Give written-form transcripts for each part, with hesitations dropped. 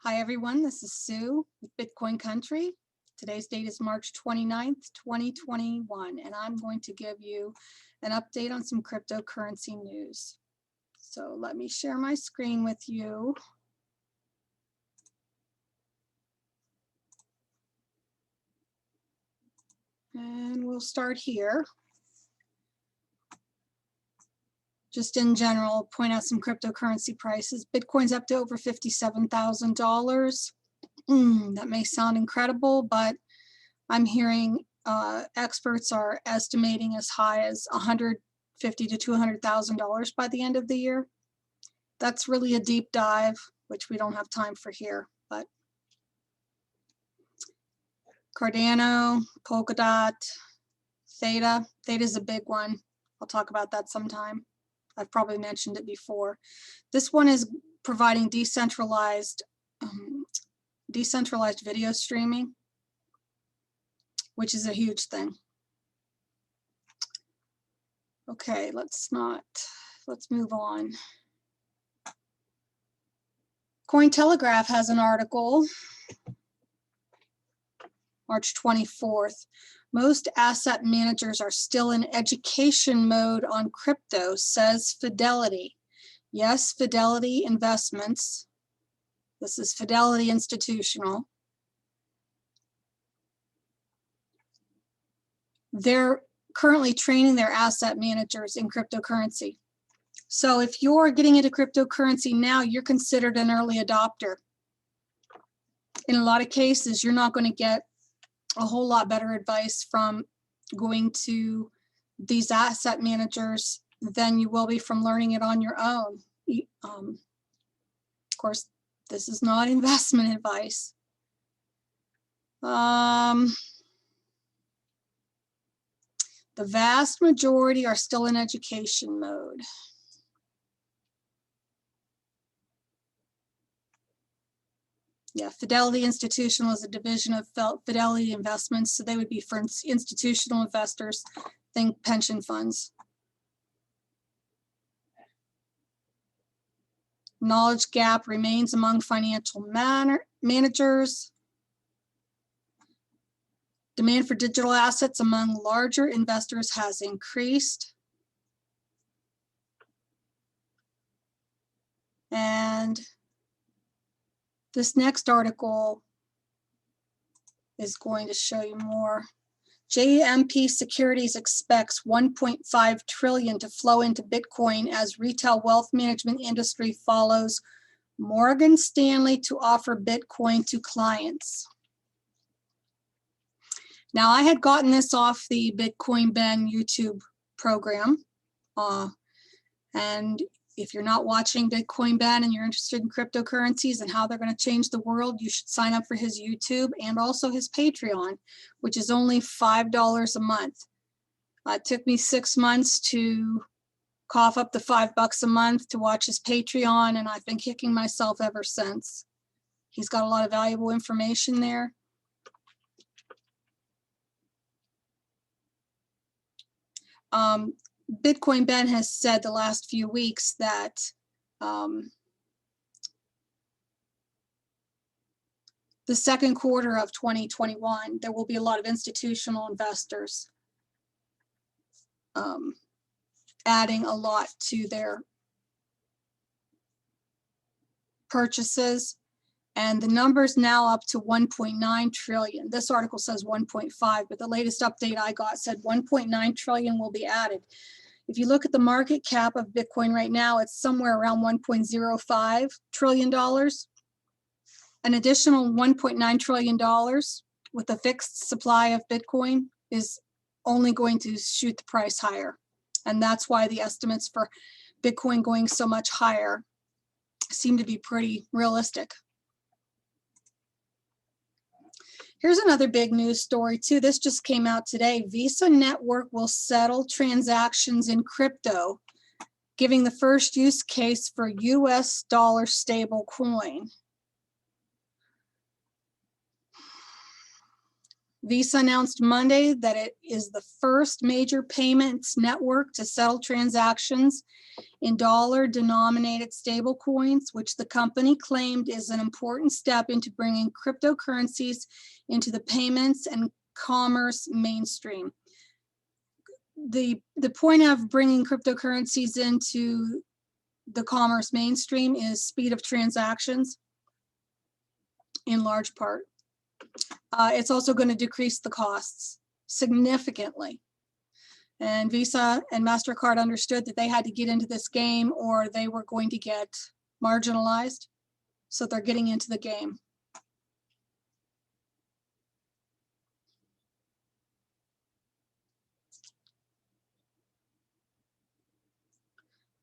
Hi everyone, this is Sue with Bitcoin Country. Today's date is March 29th, 2021, and I'm going to give you an update on some cryptocurrency news. So let me share my screen with you. And we'll start here. Just in general, point out some cryptocurrency prices. Bitcoin's up to over $57,000. That may sound incredible, but I'm hearing experts are estimating as high as $150,000 to $200,000 by the end of the year. That's really a deep dive, which we don't have time for here. But Cardano, Polkadot, Theta. Theta's a big one. I'll talk about that sometime. I've probably mentioned it before. This one is providing decentralized video streaming, which is a huge thing. Okay, let's move on. Cointelegraph has an article, March 24th. Most asset managers are still in education mode on crypto, says Fidelity. Yes, Fidelity Investments. This is Fidelity Institutional. They're currently training their asset managers in cryptocurrency. So if you're getting into cryptocurrency now, you're considered an early adopter. In a lot of cases, you're not going to get a whole lot better advice from going to these asset managers than you will be from learning it on your own. Of course, this is not investment advice. The vast majority are still in education mode. Yeah, Fidelity Institutional is a division of Fidelity Investments, so they would be for institutional investors, think pension funds. Knowledge gap remains among financial managers. Demand for digital assets among larger investors has increased. And this next article is going to show you more. JMP Securities expects $1.5 trillion to flow into Bitcoin as retail wealth management industry follows Morgan Stanley to offer Bitcoin to clients. Now, I had gotten this off the Bitcoin Ben YouTube program. And if you're not watching Bitcoin Ben and you're interested in cryptocurrencies and how they're going to change the world, you should sign up for his YouTube and also his Patreon, which is only $5 a month. It took me 6 months to cough up the $5 a month to watch his Patreon, and I've been kicking myself ever since. He's got a lot of valuable information there. Bitcoin Ben has said the last few weeks that the second quarter of 2021, there will be a lot of institutional investors adding a lot to their purchases. And the number's now up to 1.9 trillion. This article says 1.5, but the latest update I got said 1.9 trillion will be added. If you look at the market cap of Bitcoin right now, it's somewhere around $1.05 trillion. An additional $1.9 trillion with a fixed supply of Bitcoin is only going to shoot the price higher. And that's why the estimates for Bitcoin going so much higher seem to be pretty realistic. Here's another big news story too. This just came out today. Visa Network will settle transactions in crypto, giving the first use case for US dollar stable coin. Visa announced Monday that it is the first major payments network to settle transactions in dollar-denominated stablecoins, which the company claimed is an important step into bringing cryptocurrencies into the payments and commerce mainstream. The point of bringing cryptocurrencies into the commerce mainstream is speed of transactions, in large part. It's also going to decrease the costs significantly. And Visa and MasterCard understood that they had to get into this game or they were going to get marginalized. So they're getting into the game.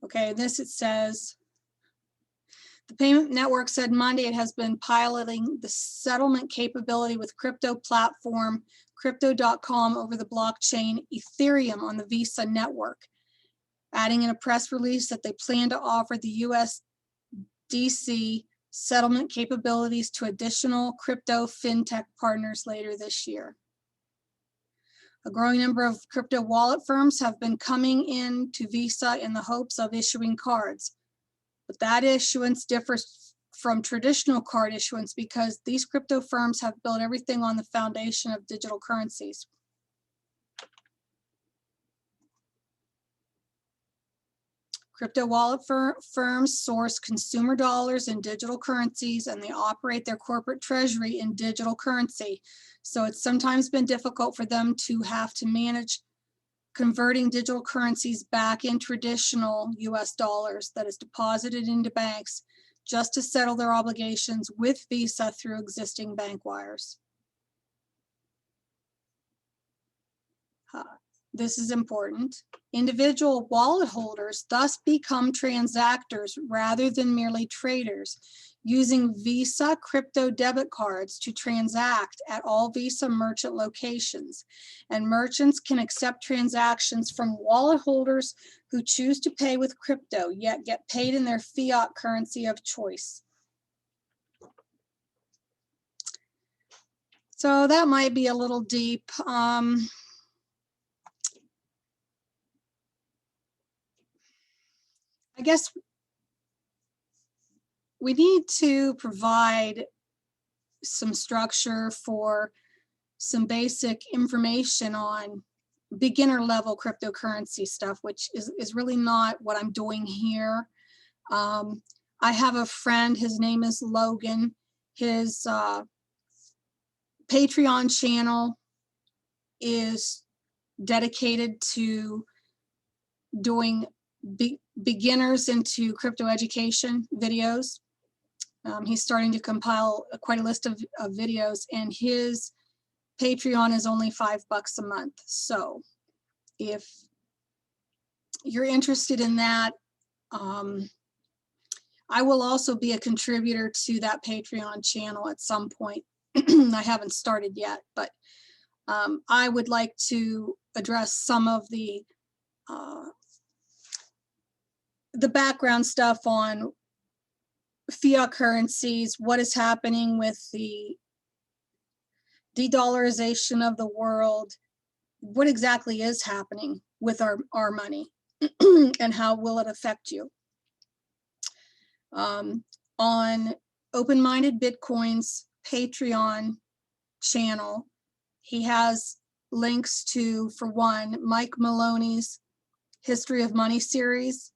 Okay, this it says, the payment network said Monday it has been piloting the settlement capability with crypto platform Crypto.com over the blockchain Ethereum on the Visa network, adding in a press release that they plan to offer the USDC settlement capabilities to additional crypto fintech partners later this year. A growing number of crypto wallet firms have been coming in to Visa in the hopes of issuing cards, but that issuance differs from traditional card issuance because these crypto firms have built everything on the foundation of digital currencies. Crypto wallet firms source consumer dollars in digital currencies and they operate their corporate treasury in digital currency. So it's sometimes been difficult for them to have to manage converting digital currencies back in traditional US dollars that is deposited into banks just to settle their obligations with Visa through existing bank wires. This is important. Individual wallet holders thus become transactors rather than merely traders, using Visa crypto debit cards to transact at all Visa merchant locations. And merchants can accept transactions from wallet holders who choose to pay with crypto, yet get paid in their fiat currency of choice. So that might be a little deep. I guess we need to provide some structure for some basic information on beginner level cryptocurrency stuff, which is really not what I'm doing here. I have a friend, his name is Logan. His Patreon channel is dedicated to doing beginners into crypto education videos. He's starting to compile quite a list of videos, and his Patreon is only $5 a month. So if you're interested in that, I will also be a contributor to that Patreon channel at some point. I haven't started yet, but I would like to address some of the background stuff on fiat currencies, what is happening with the de-dollarization of the world, what exactly is happening with our money, and how will it affect you. On Open-Minded Bitcoin's Patreon channel, he has links to, for one, Mike Maloney's History of Money series,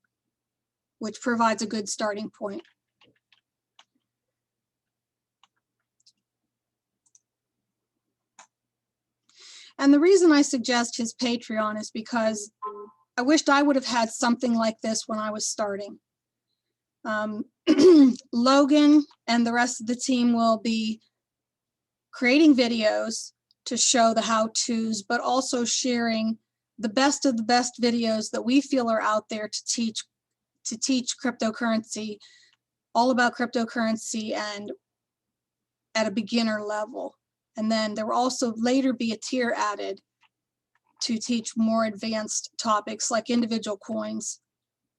which provides a good starting point. And the reason I suggest his Patreon is because I wished I would have had something like this when I was starting. Logan and the rest of the team will be creating videos to show the how-tos, but also sharing the best of the best videos that we feel are out there to teach cryptocurrency, all about cryptocurrency and at a beginner level. And then there will also later be a tier added to teach more advanced topics like individual coins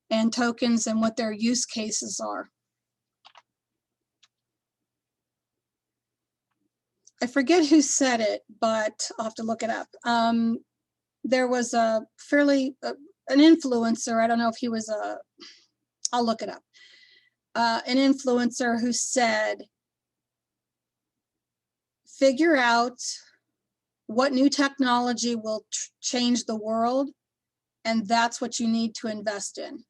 and tokens and what their use cases are. I forget who said it, but I'll have to look it up. There was a fairly, an influencer, I don't know if he was I'll look it up. An influencer who said, figure out what new technology will change the world, and that's what you need to invest in.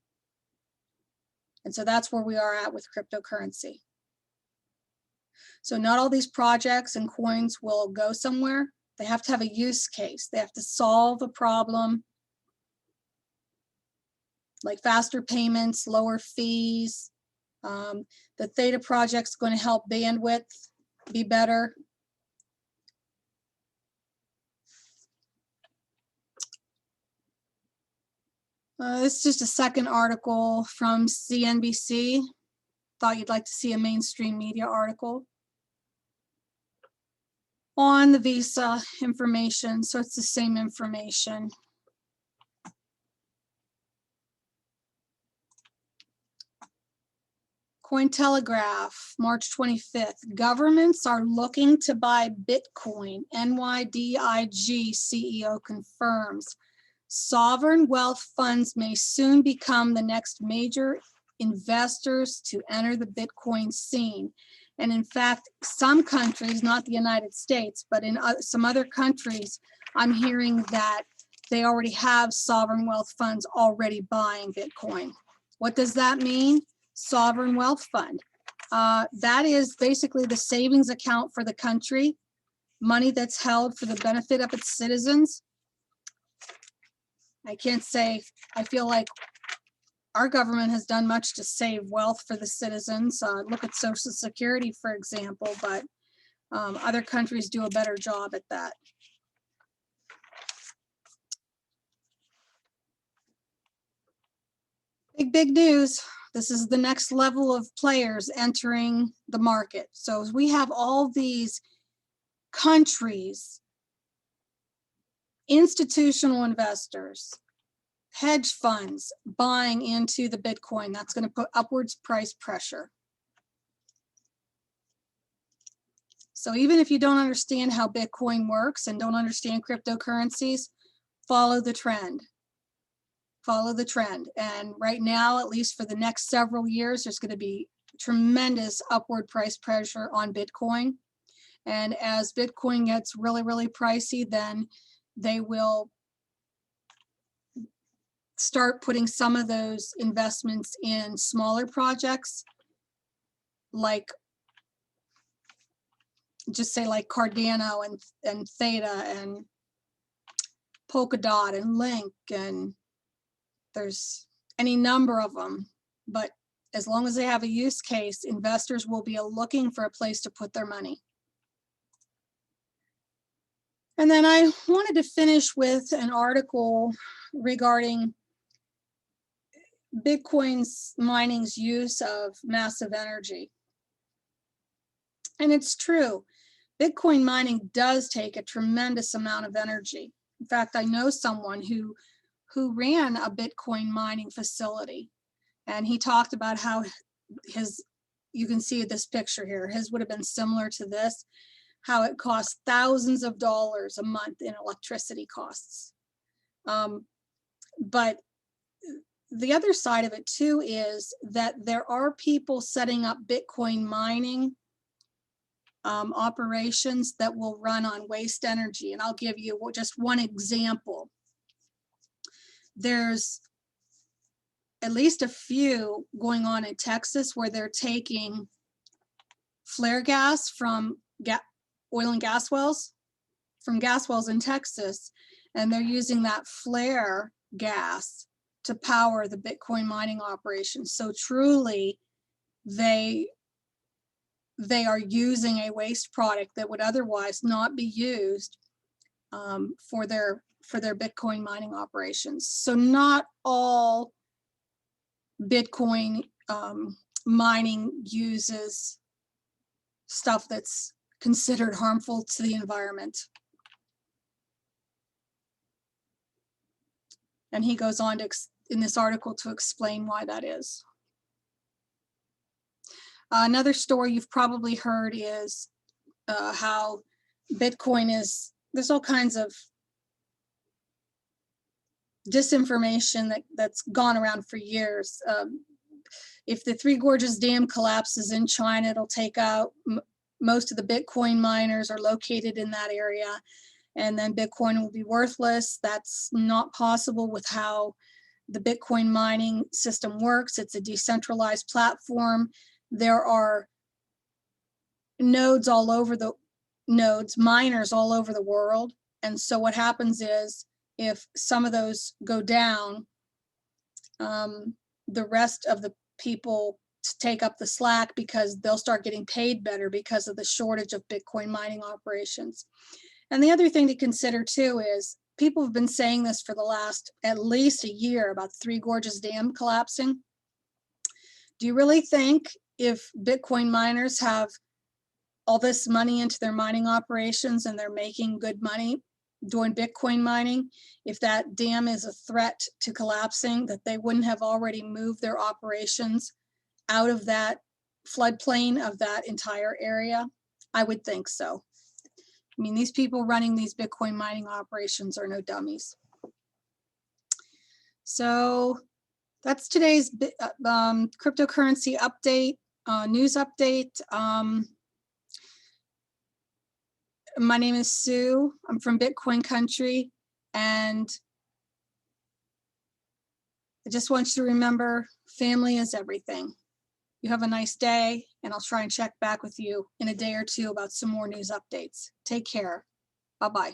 And so that's where we are at with cryptocurrency. So not all these projects and coins will go somewhere. They have to have a use case. They have to solve a problem, like faster payments, lower fees. The Theta project's going to help bandwidth be better. This is just a second article from CNBC. Thought you'd like to see a mainstream media article on the visa information. So it's the same information. Cointelegraph, March 25th. Governments are looking to buy Bitcoin. NYDIG CEO confirms. Sovereign wealth funds may soon become the next major investors to enter the Bitcoin scene. And in fact, some countries, not the United States, but in some other countries, I'm hearing that they already have sovereign wealth funds already buying Bitcoin. What does that mean? Sovereign wealth fund. That is basically the savings account for the country, money that's held for the benefit of its citizens. I can't say, I feel like our government has done much to save wealth for the citizens. Look at Social Security, for example, but other countries do a better job at that. Big news. This is the next level of players entering the market. So we have all these countries, institutional investors, hedge funds buying into the Bitcoin. That's going to put upwards price pressure. So even if you don't understand how Bitcoin works and don't understand cryptocurrencies, follow the trend. Follow the trend. And right now, at least for the next several years, there's going to be tremendous upward price pressure on Bitcoin. And as Bitcoin gets really, really pricey, then they will start putting some of those investments in smaller projects, like just say like Cardano and Theta and Polkadot and Link, and there's any number of them. But as long as they have a use case, investors will be looking for a place to put their money. And then I wanted to finish with an article regarding Bitcoin's mining's use of massive energy. And it's true, Bitcoin mining does take a tremendous amount of energy. In fact, I know someone who ran a Bitcoin mining facility, and he talked about how his, you can see this picture here, his would have been similar to this, how it costs thousands of dollars a month in electricity costs. But the other side of it too is that there are people setting up Bitcoin mining operations that will run on waste energy. And I'll give you just one example. There's at least a few going on in Texas where they're taking flare gas from oil and gas wells, from gas wells in Texas, and they're using that flare gas to power the Bitcoin mining operations. So truly, they are using a waste product that would otherwise not be used for their Bitcoin mining operations. So not all Bitcoin mining uses stuff that's considered harmful to the environment. And he goes on to, in this article, to explain why that is. Another story you've probably heard is how Bitcoin is, there's all kinds of disinformation that's gone around for years. If the Three Gorges Dam collapses in China, it'll take out most of the Bitcoin miners are located in that area, and then Bitcoin will be worthless. That's not possible with how the Bitcoin mining system works. It's a decentralized platform. There are nodes all over the miners all over the world. And so what happens is if some of those go down, the rest of the people take up the slack because they'll start getting paid better because of the shortage of Bitcoin mining operations. And the other thing to consider too is people have been saying this for the last at least a year about Three Gorges Dam collapsing. Do you really think if Bitcoin miners have all this money into their mining operations and they're making good money doing Bitcoin mining, if that dam is a threat to collapsing, that they wouldn't have already moved their operations out of that floodplain of that entire area? I would think so. I mean, these people running these Bitcoin mining operations are no dummies. So that's today's cryptocurrency update, news update. My name is Sue. I'm from Bitcoin Country, and I just want you to remember family is everything. You have a nice day, and I'll try and check back with you in a day or two about some more news updates. Take care. Bye-bye.